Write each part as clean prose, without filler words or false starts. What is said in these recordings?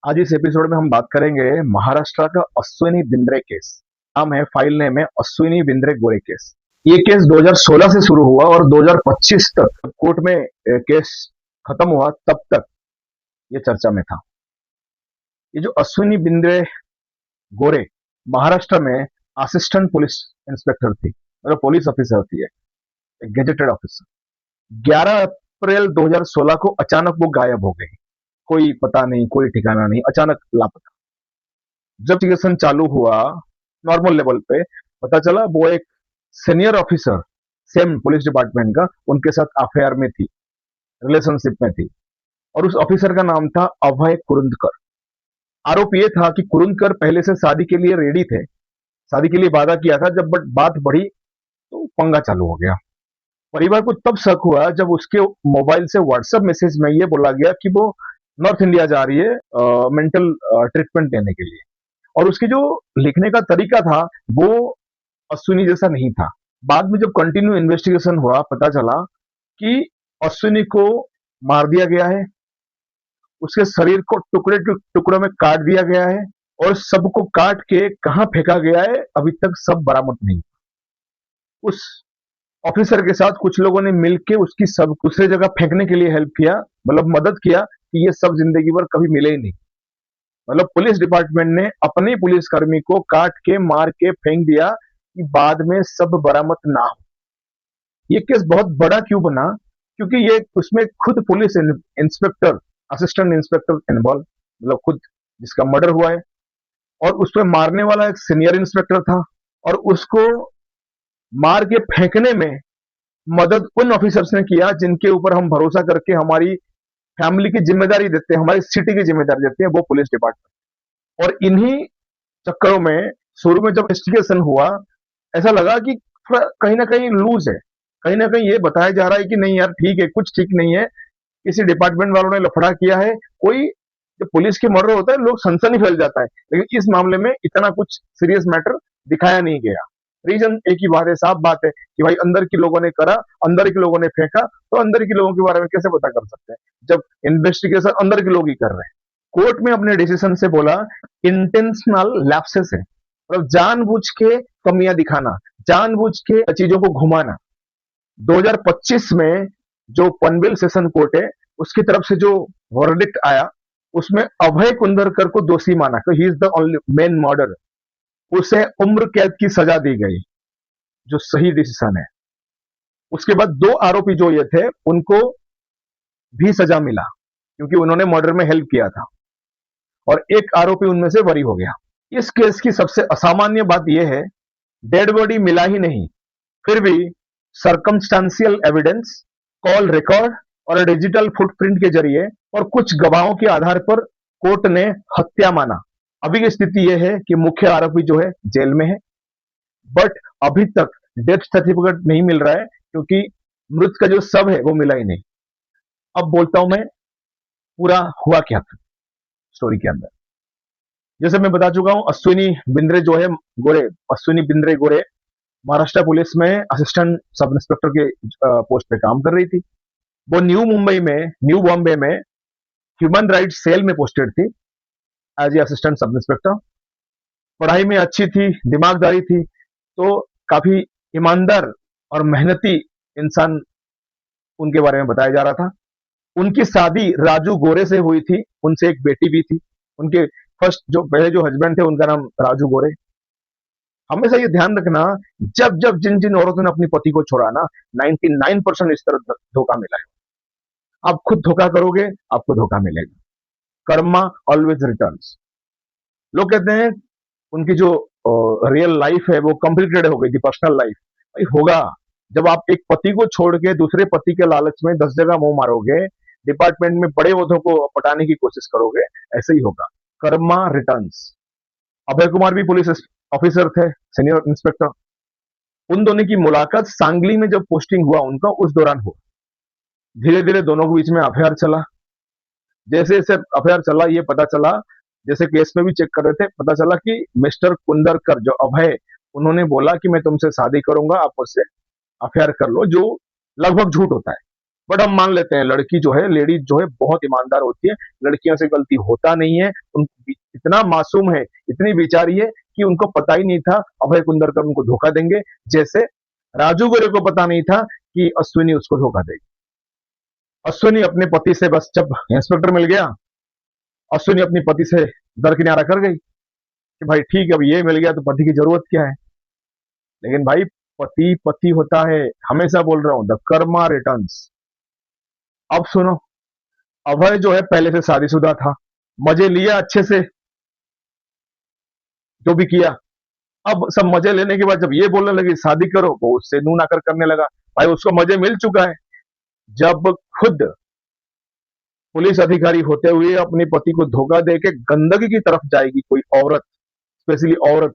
आज इस एपिसोड में हम बात करेंगे महाराष्ट्र का अश्विनी बिंद्रे केस। नाम है, फाइल नेम है अश्विनी बिंद्रे गोरे केस। ये केस 2016 से शुरू हुआ और 2025 तक कोर्ट में केस खत्म हुआ, तब तक ये चर्चा में था। ये जो अश्विनी बिंद्रे गोरे महाराष्ट्र में असिस्टेंट पुलिस इंस्पेक्टर थी, मतलब पुलिस ऑफिसर होती है, गेजेटेड ऑफिसर। 11 अप्रैल 2016 को अचानक वो गायब हो गई। कोई पता नहीं, कोई ठिकाना नहीं, अचानक लापता। जब इन्वेस्टिगेशन चालू हुआ नॉर्मल लेवल पे, पता चला वो एक senior officer same police department का उनके साथ अफेयर में थी, रिलेशनशिप में थी। और उस ऑफिसर का नाम था अभय कुरुंदकर। आरोप ये था कि कुरुंदकर पहले से शादी के लिए रेडी थे, शादी के लिए वादा किया था। जब बात बढ़ी तो पंगा चालू हो गया। परिवार को तब शक हुआ जब उसके मोबाइल से व्हाट्सएप मैसेज में ये बोला गया कि वो नॉर्थ इंडिया जा रही है मेंटल ट्रीटमेंट लेने के लिए। और उसकी जो लिखने का तरीका था वो अश्विनी जैसा नहीं था। बाद में जब कंटिन्यू इन्वेस्टिगेशन हुआ, पता चला कि अश्विनी को मार दिया गया है, उसके शरीर को टुकड़े टुकड़ों में काट दिया गया है, और सबको काट के कहाँ फेंका गया है अभी तक सब बरामद नहीं। उस ऑफिसर के साथ कुछ लोगों ने मिलकर उसकी सब दूसरे जगह फेंकने के लिए हेल्प किया, मतलब मदद किया कि ये सब जिंदगी भर कभी मिले ही नहीं। मतलब पुलिस डिपार्टमेंट ने अपने पुलिसकर्मी को काट के मार के फेंक दिया कि बाद में सब बरामद ना हो। ये केस बहुत बड़ा क्यों बना? क्योंकि ये उसमें खुद police inspector, assistant inspector involve, मतलब खुद जिसका मर्डर हुआ है। और उसमें मारने वाला एक सीनियर इंस्पेक्टर था, और उसको मार के फेंकने में मदद उन ऑफिसर्स ने किया जिनके ऊपर हम भरोसा करके हमारी फैमिली की जिम्मेदारी देते हैं, हमारी सिटी की जिम्मेदारी देते हैं, वो पुलिस डिपार्टमेंट। और इन्हीं चक्करों में शुरू में जब इन्वेस्टिगेशन हुआ, ऐसा लगा कि थोड़ा कहीं ना कहीं लूज है। कहीं ना कहीं ये बताया जा रहा है कि नहीं यार ठीक है, कुछ ठीक नहीं है, किसी डिपार्टमेंट वालों ने लफड़ा किया है कोई। जब पुलिस के मर्डर होता है लोग सनसनी फैल जाता है, लेकिन इस मामले में इतना कुछ सीरियस मैटर दिखाया नहीं गया। रीजन एक ही बात है, साफ बात है कि भाई अंदर के लोगों ने करा, अंदर के लोगों ने फेंका, तो अंदर के लोगों के बारे में कैसे पता कर सकते हैं जब इन्वेस्टिगेशन अंदर के लोग ही कर रहे हैं। कोर्ट में अपने डिसीजन से बोला इंटेंशनल लैप्सेस है, मतलब जानबूझ के कमियां दिखाना, जानबूझ के चीजों को घुमाना। 2025 में जो पनवेल सेशन कोर्ट है उसकी तरफ से जो वर्डिक्ट आया, उसमें अभय कुंदरकर को दोषी माना कि he is the only main murder. उसे उम्र कैद की सजा दी गई, जो सही डिसीजन है। उसके बाद दो आरोपी जो ये थे उनको भी सजा मिला क्योंकि उन्होंने मर्डर में हेल्प किया था, और एक आरोपी उनमें से बरी हो गया। इस केस की सबसे असामान्य बात यह है, डेड बॉडी मिला ही नहीं, फिर भी सर्कमस्टांशियल एविडेंस, कॉल रिकॉर्ड और डिजिटल फुटप्रिंट के जरिए और कुछ गवाहों के आधार पर कोर्ट ने हत्या माना। अभी की स्थिति यह है कि मुख्य आरोपी जो है जेल में है, बट अभी तक डेथ सर्टिफिकेट नहीं मिल रहा है क्योंकि मृत का जो शव है वो मिला ही नहीं। अब बोलता हूं मैं पूरा हुआ क्या था स्टोरी के अंदर। जैसे मैं बता चुका हूं, अश्विनी बिंद्रे जो है गोरे, अश्विनी बिंद्रे गोरे महाराष्ट्र पुलिस में असिस्टेंट सब इंस्पेक्टर के पोस्ट पे काम कर रही थी। वो न्यू बॉम्बे में ह्यूमन राइट्स सेल में पोस्टेड थी as a assistant sub inspector. पढ़ाई में अच्छी थी, दिमागदारी थी, तो काफी ईमानदार और मेहनती इंसान उनके बारे में बताया जा रहा था। उनकी शादी राजू गोरे से हुई थी, उनसे एक बेटी भी थी। उनके फर्स्ट जो पहले जो हस्बैंड थे उनका नाम राजू गोरे। हमेशा ये ध्यान रखना, जब जब जिन जिन औरतों ने अपनी पति को छोड़ा ना, 99% इस तरह धोखा मिला है। आप खुद धोखा करोगे, आपको धोखा मिलेगा। Karma always returns. लोग कहते हैं उनकी जो रियल लाइफ है वो कंप्लीटेड हो गई थी, पर्सनल लाइफ। भाई होगा, जब आप एक पति को छोड़ के दूसरे पति के लालच में 10 जगह मुंह मारोगे, डिपार्टमेंट में बड़े ओहदों को पटाने की कोशिश करोगे, ऐसे ही होगा। कर्मा रिटर्न्स। अभय कुमार भी पुलिस ऑफिसर थे, सीनियर इंस्पेक्टर। उन दोनों की मुलाकात सांगली में जब पोस्टिंग हुआ उनका, उस दौरान हुआ। धीरे धीरे दोनों के बीच में अफेयर चला। जैसे जैसे अफेयर चला, ये पता चला, जैसे केस में भी चेक कर रहे थे, पता चला कि मिस्टर कुंदरकर जो अभय, उन्होंने बोला कि मैं तुमसे शादी करूंगा, आप मुझसे अफेयर कर लो, जो लगभग झूठ होता है। बट हम मान लेते हैं लड़की जो है, लेडीज जो है बहुत ईमानदार होती है, लड़कियों से गलती होता नहीं है, उन इतना मासूम है, इतनी बेचारी है कि उनको पता ही नहीं था अभय कुंदरकर उनको धोखा देंगे, जैसे राजू गोरे को पता नहीं था कि अश्विनी उसको धोखा देगी। अश्विनी अपने पति से बस जब इंस्पेक्टर मिल गया, अश्विनी अपनी पति से दरकिनारा कर गई कि भाई ठीक है, अब ये मिल गया तो पति की जरूरत क्या है। लेकिन भाई पति पति होता है, हमेशा बोल रहा हूं, द कर्मा रिटर्न्स। अब सुनो, अभय जो है पहले से शादीशुदा था, मजे लिया अच्छे से जो भी किया। अब सब मजे लेने के बाद जब ये बोलने लगी शादी करो, वो उससे नून आकर करने लगा। भाई उसको मजे मिल चुका है। जब खुद पुलिस अधिकारी होते हुए अपने पति को धोखा दे के गंदगी की तरफ जाएगी कोई औरत, स्पेशली औरत,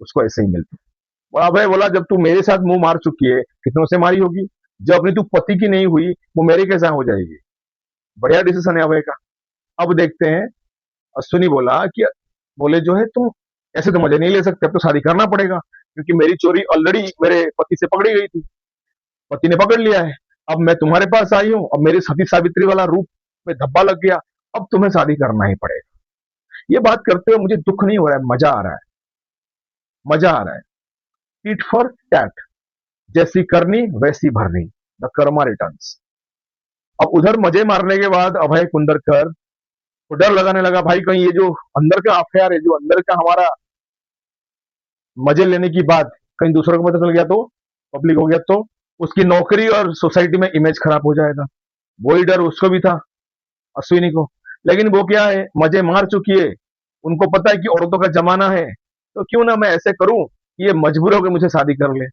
उसको ऐसे ही मिलती। और अभय बोला जब तू मेरे साथ मुंह मार चुकी है, कितनों से मारी होगी, जब अपनी तू पति की नहीं हुई वो मेरे कैसा हो जाएगी। बढ़िया डिसीजन है अभय का। अब देखते हैं, अश्विनी बोला कि बोले जो है तुम ऐसे तो मजे नहीं ले सकते, अब तो शादी करना पड़ेगा, क्योंकि मेरी चोरी ऑलरेडी मेरे पति से पकड़ी गई थी, पति ने पकड़ लिया है। अब मैं तुम्हारे पास आई हूं, अब मेरी सती सावित्री वाला रूप में धब्बा लग गया, अब तुम्हें शादी करना ही पड़ेगा। ये बात करते हुए मुझे दुख नहीं हो रहा है, मजा आ रहा है, मजा आ रहा है। टीट फॉर टैट, जैसी करनी वैसी भरनी, द कर्मा रिटर्न्स। अब उधर मजे मारने के बाद अभय कुंदरकर को डर लगाने लगा, भाई कहीं ये जो अंदर का अफेयर है, जो अंदर का हमारा मजे लेने की बात कहीं दूसरों को पता चल गया तो, पब्लिक हो गया तो उसकी नौकरी और सोसाइटी में इमेज खराब हो जाएगा। वही डर उसको भी था, अश्विनी को। लेकिन वो क्या है, मजे मार चुकी है, उनको पता है कि औरतों का जमाना है, तो क्यों ना मैं ऐसे करूं कि ये मजबूर होकर मुझे शादी कर ले।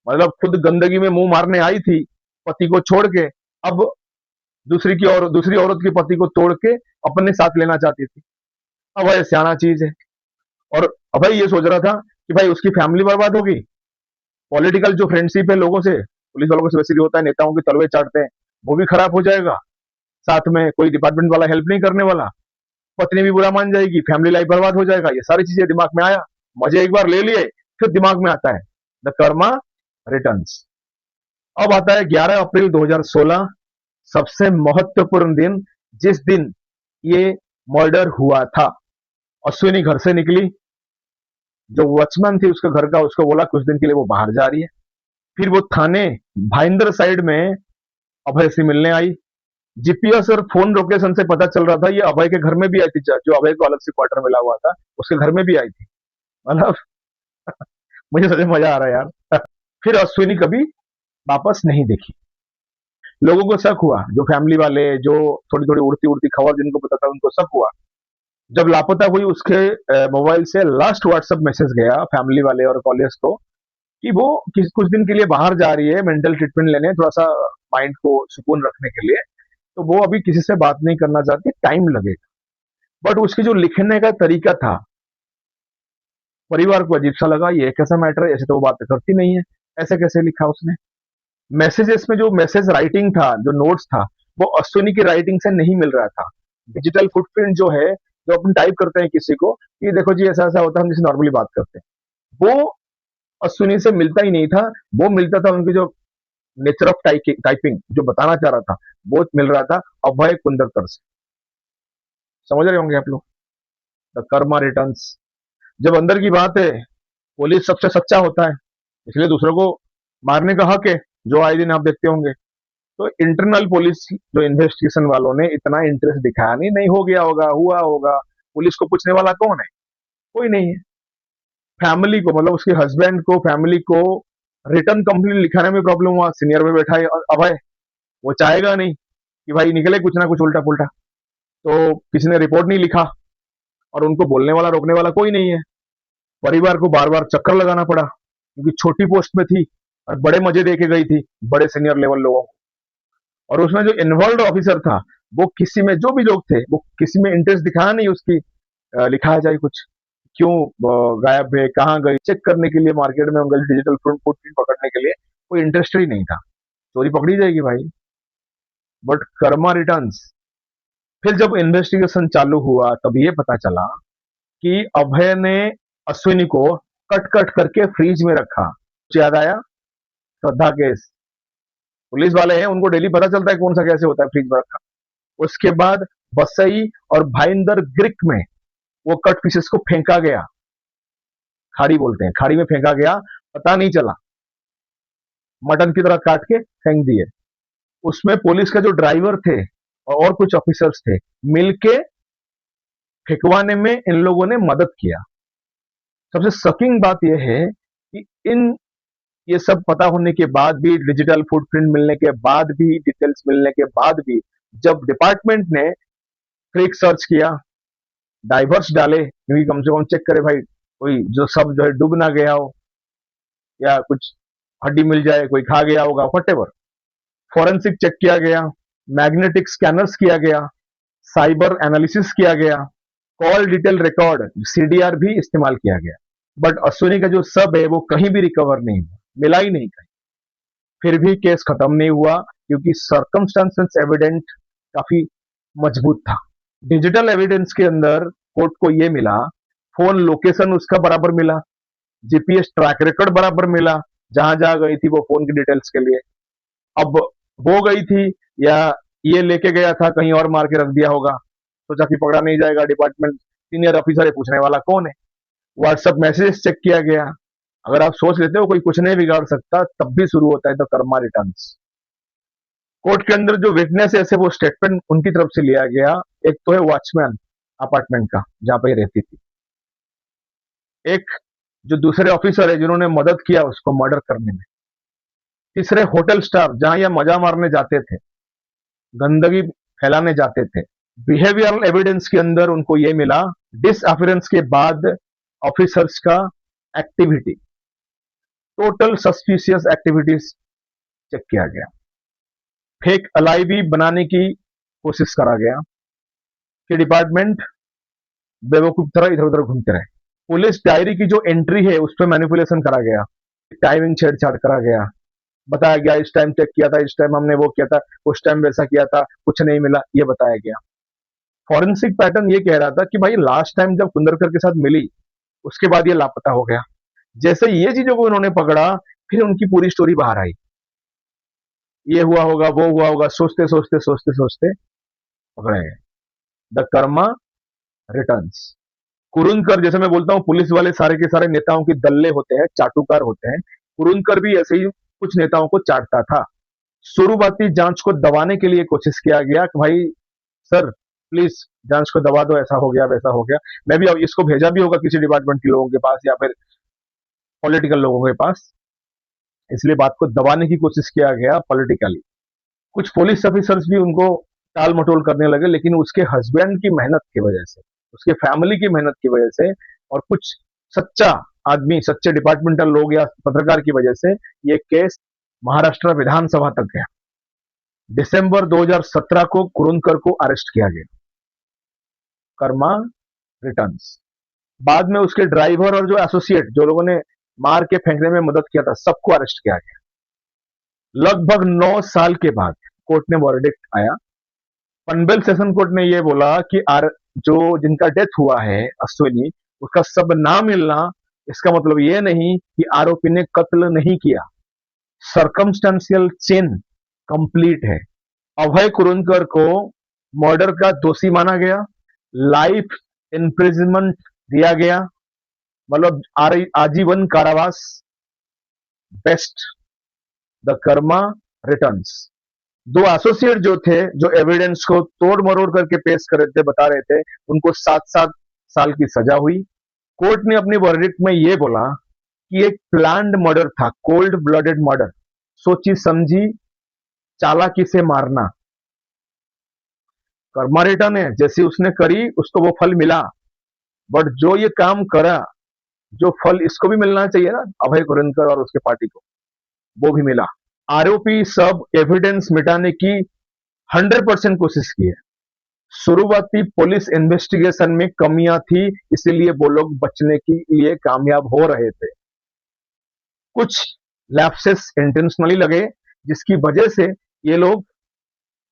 मतलब खुद गंदगी में मुंह मारने आई थी पति को छोड़ के, अब दूसरी औरत के पति को तोड़ के अपने साथ लेना चाहती थी। अब भाई सियाना चीज है। और अब भाई ये सोच रहा था कि भाई उसकी फैमिली बर्बाद होगी, पॉलिटिकल जो फ्रेंडशिप है लोगों से, पुलिस वालों को स्पेशली होता है, नेताओं की तलवे चाटते हैं, वो भी खराब हो जाएगा। साथ में कोई डिपार्टमेंट वाला हेल्प नहीं करने वाला, पत्नी भी बुरा मान जाएगी, फैमिली लाइफ बर्बाद हो जाएगा। ये सारी चीजें दिमाग में आया, मजे एक बार ले लिए, फिर दिमाग में आता है द कर्मा रिटर्न्स। अब आता है 11 अप्रैल 2016, सबसे महत्वपूर्ण दिन, जिस दिन ये मर्डर हुआ था। अश्विनी घर से निकली, जो वॉचमैन थी उसके घर का, उसको बोला कुछ दिन के लिए वो बाहर जा रही है। फिर वो थाने भाईंदर साइड में अभय से मिलने आई। जीपीएस और फोन लोकेशन से पता चल रहा था ये अभय के घर में भी आई थी, जो अभय को अलग से क्वार्टर मिला हुआ था उसके घर में भी आई थी। मतलब मुझे सच में मजा आ रहा है यार। फिर अश्विनी कभी वापस नहीं देखी। लोगों को शक हुआ, जो फैमिली वाले, जो थोड़ी थोड़ी उड़ती उड़ती खबर जिनको पता था, उनको शक हुआ। जब लापता हुई उसके मोबाइल से लास्ट व्हाट्सएप मैसेज गया फैमिली वाले और कॉलेज को कि वो कुछ दिन के लिए बाहर जा रही है मेंटल ट्रीटमेंट लेने, थोड़ा सा माइंड को सुकून रखने के लिए, तो वो अभी किसी से बात नहीं करना चाहती, टाइम लगेगा। बट उसकी जो लिखने का तरीका था, परिवार को अजीब सा लगा, ये कैसा मैटर है, ऐसे तो वो बात करती नहीं है, ऐसे कैसे लिखा उसने। मैसेजेस में जो मैसेज राइटिंग था, जो नोट्स था, वो अश्विनी की राइटिंग से नहीं मिल रहा था। डिजिटल फुटप्रिंट जो है, जो अपन टाइप करते हैं किसी को कि देखो जी ऐसा ऐसा होता है, हम जिसे नॉर्मली बात करते हैं, वो अश्विनी से मिलता ही नहीं था। वो मिलता था उनकी जो नेचर ऑफ टाइपिंग जो बताना चाह रहा था, वो मिल रहा था अभय कुंदरकर से। समझ रहे होंगे आप लोग, द कर्मा रिटर्न्स। जब अंदर की बात है, पुलिस सबसे सच्चा होता है, इसलिए दूसरों को मारने का हक है, जो आए दिन आप देखते होंगे। तो इंटरनल पुलिस जो इन्वेस्टिगेशन वालों ने इतना इंटरेस्ट दिखाया नहीं, नहीं हो गया होगा, हुआ होगा, पुलिस को पूछने वाला कौन है, कोई नहीं है। फैमिली को, मतलब उसके हस्बैंड को, फैमिली को रिटर्न कंप्लीट लिखाने में प्रॉब्लम हुआ। सीनियर में बैठा है अभय, वो चाहेगा नहीं कि भाई निकले कुछ ना कुछ उल्टा पुल्टा, तो किसी ने रिपोर्ट नहीं लिखा और उनको बोलने वाला, रोकने वाला कोई नहीं है। परिवार को बार बार चक्कर लगाना पड़ा, क्योंकि छोटी पोस्ट में थी और बड़े मजे दे के गई थी बड़े सीनियर लेवल लोगों को। और उसमें जो इन्वॉल्व ऑफिसर था, वो किसी में, जो भी लोग थे, वो किसी में इंटरेस्ट दिखाया नहीं उसकी लिखाया जाए कुछ, क्यों गायब है, कहाँ गई, चेक करने के लिए मार्केट में उनका डिजिटल फुटप्रिंट पकड़ने के लिए कोई इंटरेस्ट ही नहीं था। चोरी पकड़ी जाएगी भाई, बट कर्मा रिटर्न्स। फिर जब इन्वेस्टिगेशन चालू हुआ तब ये पता चला कि अभय ने अश्विनी को कट कट करके फ्रीज में रखा। याद आया श्रद्धा केस, पुलिस वाले हैं, उनको डेली पता चलता है कौन सा कैसे होता है फ्रीज में रखा। उसके बाद बसई और भाईंदर ग्रिक में वो कट पीसेस को फेंका गया, खाड़ी बोलते हैं, खाड़ी में फेंका गया, पता नहीं चला, मटन की तरह काट के फेंक दिए। उसमें पुलिस का जो ड्राइवर थे और कुछ ऑफिसर्स थे, मिलके फेंकवाने में इन लोगों ने मदद किया। सबसे शॉकिंग बात यह है कि इन ये सब पता होने के बाद भी, डिजिटल फुटप्रिंट मिलने के बाद भी, डिटेल्स मिलने के बाद भी, जब डिपार्टमेंट ने क्रिक सर्च किया, डाइवर्स डाले, क्योंकि कम से कम चेक करे भाई कोई जो सब जो है डूब ना गया हो, या कुछ हड्डी मिल जाए, कोई खा गया होगा, वटेवर, फॉरेंसिक चेक किया गया, मैग्नेटिक स्कैनर्स किया गया, साइबर एनालिसिस किया गया, कॉल डिटेल रिकॉर्ड सीडीआर भी इस्तेमाल किया गया, बट अश्विनी का जो सब है वो कहीं भी रिकवर नहीं हुआ, मिला ही नहीं कहीं। फिर भी केस खत्म नहीं हुआ, क्योंकि सर्कमस्टांसेस एविडेंट काफी मजबूत था। डिजिटल एविडेंस के अंदर कोर्ट को यह मिला, फोन लोकेशन उसका बराबर मिला, जीपीएस ट्रैक रिकॉर्ड बराबर मिला, जहां जहां गई थी वो फोन की डिटेल्स के लिए। अब हो गई थी, या ये लेके गया था कहीं और मार के रख दिया होगा, सोचा कि पकड़ा नहीं जाएगा, डिपार्टमेंट सीनियर ऑफिसर है, पूछने वाला कौन है। व्हाट्सएप मैसेज चेक किया गया। अगर आप सोच लेते हो कोई कुछ नहीं बिगाड़ सकता, तब भी शुरू होता है द कर्मा रिटर्न्स। कोर्ट के अंदर जो विटनेस है, वो स्टेटमेंट उनकी तरफ से लिया गया। एक तो है वॉचमैन अपार्टमेंट का, जहां पर रहती थी, एक जो दूसरे ऑफिसर है जिन्होंने मदद किया उसको मर्डर करने में, तीसरे होटल स्टाफ जहां यह मजा मारने जाते थे, गंदगी फैलाने जाते थे। बिहेवियरल एविडेंस के अंदर उनको यह मिला, डिसअपियरेंस के बाद ऑफिसर्स का activity, total suspicious activities check किया गया। फेक अलाइवी बनाने की कोशिश करा गया कि डिपार्टमेंट बेवकूफ तरह इधर उधर घूमते रहे। पुलिस डायरी की जो एंट्री है उस पर मैनिपुलेशन करा गया, टाइमिंग छेड़छाड़ करा गया, बताया गया इस टाइम चेक किया था, इस टाइम हमने वो किया था, उस टाइम वैसा किया था, कुछ नहीं मिला, ये बताया गया। फॉरेंसिक पैटर्न ये कह रहा था कि भाई लास्ट टाइम जब कुंदरकर के साथ मिली उसके बाद ये लापता हो गया। जैसे ये चीजों को उन्होंने पकड़ा, फिर उनकी पूरी स्टोरी बाहर आई, ये हुआ होगा, वो हुआ होगा, सोचते सोचते सोचते सोचते पकड़े गए। The Karma returns. कुरुंदकर, जैसे मैं बोलता हूं पुलिस वाले सारे के सारे नेताओं की दल्ले होते हैं, चाटुकार होते हैं, कुरुंदकर भी ऐसे ही कुछ नेताओं को चाटता था। शुरुआती जांच को दबाने के लिए कोशिश किया गया कि भाई सर प्लीज जांच को दबा दो, ऐसा हो गया वैसा हो गया। मैं भी अब इसको भेजा भी होगा किसी डिपार्टमेंट के लोगों के पास या फिर पॉलिटिकल लोगों के पास, इसलिए बात को दबाने की कोशिश किया गया पॉलिटिकली। कुछ पुलिस ऑफिसर्स भी उनको टाल मटोल करने लगे, लेकिन उसके हस्बैंड की मेहनत की वजह से, उसके फैमिली की मेहनत की वजह से, और कुछ सच्चा आदमी, सच्चे डिपार्टमेंटल लोग या पत्रकार की वजह से ये केस महाराष्ट्र विधानसभा तक गया। दिसंबर 2017 को कुरुंदकर को अरेस्ट किया गया। कर्मा रिटर्न्स। बाद में उसके ड्राइवर और जो एसोसिएट, जो लोगों ने मार के फेंकने में मदद किया था, सबको अरेस्ट किया गया। लगभग 9 साल के बाद कोर्ट ने वर्डिक्ट आया। पनवेल सेशन कोर्ट ने यह बोला कि जो जिनका डेथ हुआ है अश्विनी, उसका सब ना मिलना इसका मतलब यह नहीं कि आरोपी ने कत्ल नहीं किया। सर्कमस्टेंशियल चेन कंप्लीट है। अभय कुरुंदकर को मर्डर का दोषी माना गया, लाइफ इम्प्रिजनमेंट दिया गया, मतलब आजीवन कारावास। बेस्ट। The Karma returns. दो एसोसिएट जो थे, जो एविडेंस को तोड़ मरोड़ करके पेश कर रहे थे, बता रहे थे, उनको 7-7 साल की सजा हुई। कोर्ट ने अपनी वर्डिक्ट में यह बोला कि एक प्लान्ड मर्डर था, कोल्ड ब्लडेड मर्डर, सोची समझी चालाकी से मारना। कर्मा रिटर्न है, जैसी उसने करी उसको वो फल मिला, बट जो ये काम करा, जो फल इसको भी मिलना चाहिए ना, अभय कुरुंदकर और उसके पार्टी को, वो भी मिला। आरोपी सब एविडेंस मिटाने की 100% कोशिश की है। शुरुआती पुलिस इन्वेस्टिगेशन में कमियां थी, इसीलिए वो लोग बचने के लिए कामयाब हो रहे थे। कुछ लैप्सेस इंटेंशनली लगे, जिसकी वजह से ये लोग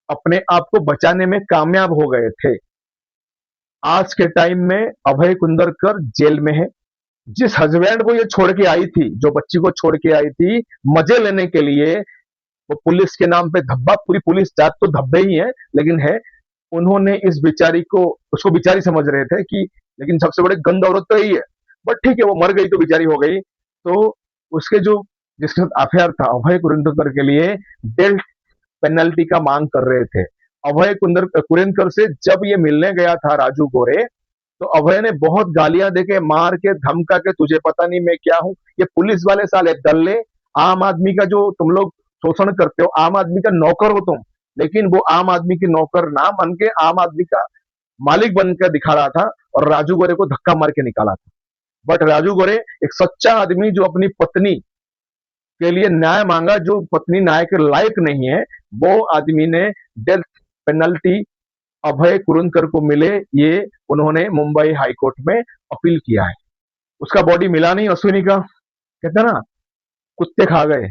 अपने आप को बचाने में कामयाब हो गए थे। आज के टाइम में अभय कुंदरकर जेल में है। जिस हस्बैंड को ये छोड़ के आई थी, जो बच्ची को छोड़ के आई थी मजे लेने के लिए, वो पुलिस के नाम पे धब्बा, पूरी पुलिस जात तो धब्बे ही है, लेकिन है। उन्होंने इस बेचारी को, उसको बेचारी समझ रहे थे कि, लेकिन सबसे बड़े गंद औरत तो यही है। बट ठीक है, वो मर गई तो बेचारी हो गई। तो उसके जो, जिसके साथ अफेयर था, अभय कुरेंद्रकर के लिए डेथ पेनल्टी का मांग कर रहे थे। अभय कुरेंद्रकर से जब ये मिलने गया था राजू गोरे, तो अभय ने बहुत गालियां देके, मार के, धमका के, तुझे पता नहीं मैं क्या हूं। ये पुलिस वाले साले दल्ले, आम आदमी का जो तुम लोग शोषण करते हो, आम आदमी का नौकर हो तुम, लेकिन वो आम आदमी की नौकर ना बन के आम आदमी का मालिक बनकर दिखा रहा था, और राजू गोरे को धक्का मार के निकाला था। बट राजू गोरे एक सच्चा आदमी, जो अपनी पत्नी के लिए न्याय मांगा, जो पत्नी न्याय के लायक नहीं है, वो आदमी ने डेथ पेनल्टी अभय कुरुंदकर को मिले, ये उन्होंने मुंबई हाईकोर्ट में अपील किया है। उसका बॉडी मिला नहीं अश्विनी का, कहते ना, कुत्ते खा गए,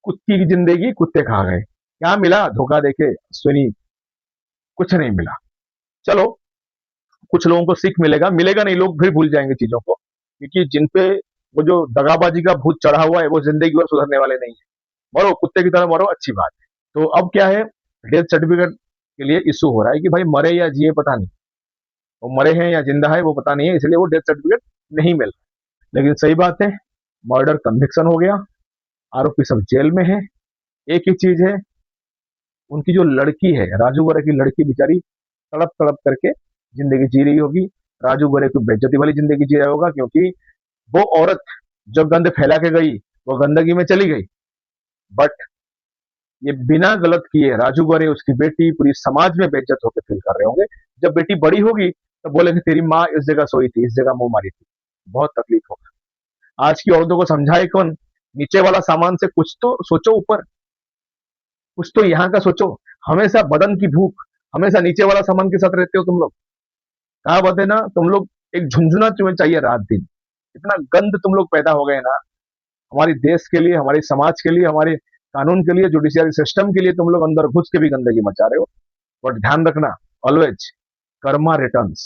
कुत्ती की जिंदगी कुत्ते खा गए। क्या मिला धोखा देके अश्विनी? कुछ नहीं मिला। चलो, कुछ लोगों को सीख मिलेगा, मिलेगा नहीं, लोग फिर भूल जाएंगे चीजों को, क्योंकि जिन पे वो जो दगाबाजी का भूत चढ़ा हुआ है, वो जिंदगी भर सुधरने वाले नहीं है। मरो कुत्ते की तरह मरो, अच्छी बात है। तो अब क्या है, डेथ सर्टिफिकेट के लिए इशू हो रहा है कि भाई मरे या जिए पता नहीं, वो मरे हैं या जिंदा है वो पता नहीं है, इसलिए वो डेथ सर्टिफिकेट नहीं मिल रहा। लेकिन सही बात है, मर्डर कन्विक्शन हो गया, आरोपी सब जेल में है। एक ही चीज है, उनकी जो लड़की है, राजू गोरे की लड़की, बेचारी तड़प तड़प करके जिंदगी जी रही होगी। राजू गोरे को बेइज्जती वाली जिंदगी जी रहा होगा, क्योंकि वो औरत जो गंद फैला के गई, वो गंदगी में चली गई। बट ये बिना गलत किए राजू गोरे, उसकी बेटी, पूरी समाज में बेइज्जत होकर फील कर रहे होंगे। जब बेटी बड़ी होगी तो बोलेंगे तेरी माँ इस जगह सोई थी, इस जगह मुंह मारी थी। बहुत तकलीफ होगा। आज की औरतों को समझाए कौन? नीचे वाला सामान से कुछ तो सोचो, ऊपर कुछ तो यहाँ का सोचो। हमेशा बदन की भूख, हमेशा नीचे वाला सामान के साथ रहते हो तुम लोग। कहा बात है ना, तुम लोग एक झुंझुना तुम्हें चाहिए रात दिन। इतना गंद तुम लोग पैदा हो गए ना, हमारी देश के लिए, हमारे समाज के लिए, हमारे कानून के लिए, जुडिशियरी सिस्टम के लिए तुम लोग अंदर घुस के भी गंदगी मचा रहे हो। बट ध्यान रखना, ऑलवेज कर्मा रिटर्न्स।